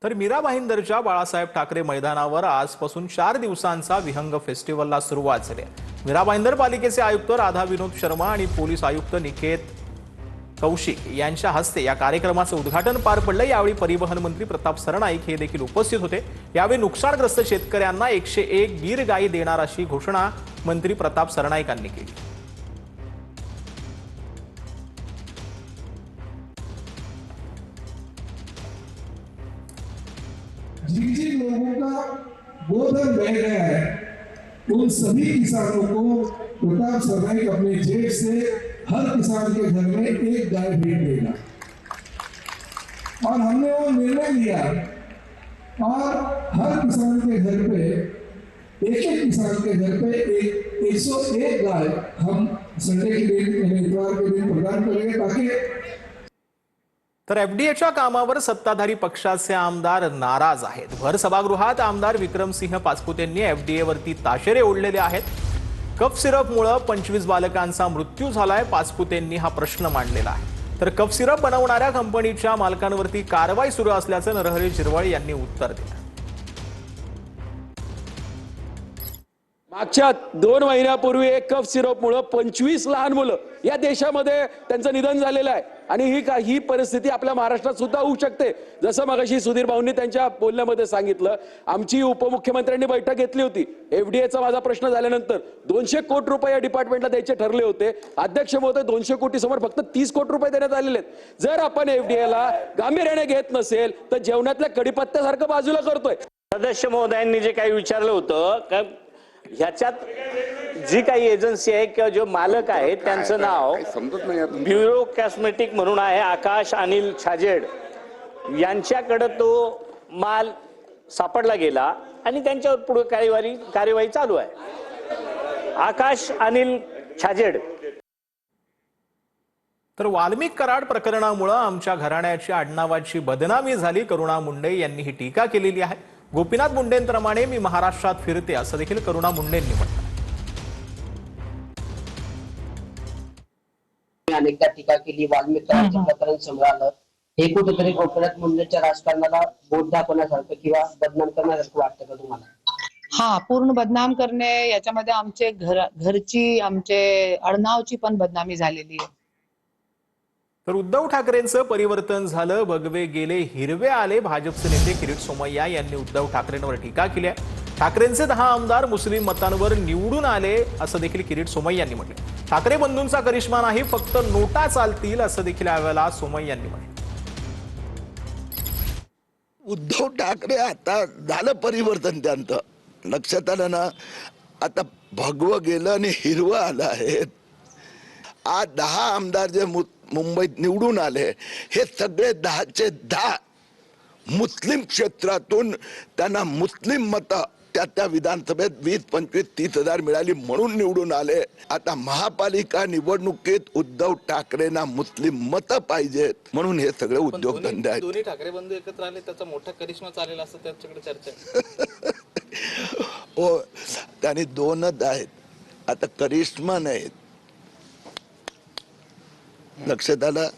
तर मीरा भाईंदरच्या बाळासाहेब ठाकरे मैदानावर आजपासून 4 दिवसांचा विहंग फेस्टिवलला सुरुवात झाली आहे। मीरा भाईंदर पालिकेचे आयुक्त राधा विनोद शर्मा आणि पोलीस आयुक्त निकेत कौशिक यांच्या हस्ते या कार्यक्रमाचं उद्घाटन पार पडलं। यावेळी परिवहन मंत्री प्रताप सरनाईक हे देखील उपस्थित होते। यावेळी नुकसानग्रस्त शेतकऱ्यांना 101 गीर गायी देणार अशी घोषणा मंत्री प्रताप सरनाईकांनी केली। जिन जिन लोगों का गोधन बह गया है उन सभी किसानों को प्रताप सरनाईक अपने जेब से हर किसान के घर में एक गाय भेज देगा। और हमने वो निर्णय लिया और हर किसान के घर पे एक किसान के घर पे एक 101 गाय हम संडे के दिन इतवार के दिन प्रदान करेंगे ताकि तर एफडीएच्या कामावर सत्ताधारी पक्षाचे आमदार नाराज आहेत। भर सभागृहात आमदार विक्रमसिंह पाचपुतेंनी एफडीएवरती ताशेरे ओढलेले आहेत। कफ सिरपमुळे 25 बालकांचा मृत्यू झालाय। पाचपुतेंनी हा प्रश्न मांडलेला आहे। तर कफ सिरप बनवणाऱ्या कंपनीच्या मालकांवरती कारवाई सुरू असल्याचं नरहरी झिरवळ यांनी उत्तर दिलं। मागच्या 2 महिन्यापूर्वी एक कफ सिरपमुळे 25 लहान मुलं या देशामध्ये त्यांचं निधन झालेलं आहे आणि ही परिस्थिती आपल्या महाराष्ट्रात सुद्धा होऊ शकते। जसं मगाशी सुधीर भाऊंनी त्यांच्या बोलण्यामध्ये सांगितलं, आमची उपमुख्यमंत्र्यांनी बैठक घेतली होती। एफडीएचा माझा प्रश्न झाल्यानंतर 200 कोटी रुपये या डिपार्टमेंटला द्यायचे ठरले होते। अध्यक्ष महोदय 200 कोटी समोर फक्त 30 कोटी रुपये देण्यात आलेले आहेत। जर आपण एफडीएला गांभीर्याने घेत नसेल तर जेवणातल्या कडीपत्त्यासारखं बाजूला करतोय। सदस्य महोदयांनी जे काही विचारलं होतं का ह्याच्यात जी काही एजन्सी आहे किंवा जो मालक आहे त्यांचं नाव ब्युरो कॉस्मेटिक म्हणून आहे, आकाश अनिल छाजेड यांच्याकडे तो माल सापडला गेला आणि त्यांच्यावर पुढे कार्यवाही चालू आहे। आकाश अनिल छाजेड। तर वाल्मिक कराड प्रकरणामुळे आमच्या घराण्याची आडनावाची बदनामी झाली, करुणा मुंडे यांनी ही टीका केलेली आहे। गोपीनाथ मुंडेंप्रमाणे मी महाराष्ट्रात फिरते असं देखील करुणा मुंडेंनी म्हटलं। अनेकदा टीका केली, वाल्मिक कराडचं प्रकरण समोर आलं, हे कुठेतरी गोपीनाथ मुंडेंच्या राजकारणाला बोट दाखवण्यासारखं किंवा बदनाम करण्यासारखं वाटतं का तुम्हाला? हा, पूर्ण बदनाम करणे, याच्यामध्ये आमचे घरची आमचे आडनावची पण बदनामी झालेली आहे। तर उद्धव ठाकरेंचं परिवर्तन झालं, भगवे गेले हिरवे आले। भाजपचे नेते किरीट सोमय्या यांनी उद्धव ठाकरेंवर टीका केली आहे। ठाकरेंचे 10 आमदार मुस्लिम मतांवर निवडून आले असं देखील किरीट सोमय्या यांनी म्हटलं। ठाकरे बंधूंचा करिश्मा नाही, फक्त नोटा चालतील असं देखील यावेळेला सोमय्या यांनी म्हटलं। उद्धव ठाकरे आता झालं परिवर्तन, त्यांचं लक्षात आलं ना। आता भगवं गेलं आणि हिरवं आलं आहे। आज 10 आमदार जे मुंबईत निवडून आले हे सगळे 10चे 10 मुस्लिम क्षेत्रातून त्यांना मुस्लिम मतं त्या विधानसभेत 20, 25, 30 हजार मिळाली म्हणून निवडून आले। आता महापालिका निवडणुकीत उद्धव ठाकरेंना मुस्लिम मतं पाहिजेत म्हणून हे सगळे उद्योगधंदे आहेत। दोन्ही ठाकरे बंधू एकत्र आले त्याचा मोठा करिश्मा चालेल असं त्यांच्याकडे चर्चा आहे। हो, त्यांनी 2च आहेत, आता करिश्मा नाहीत। लक्षात आलं।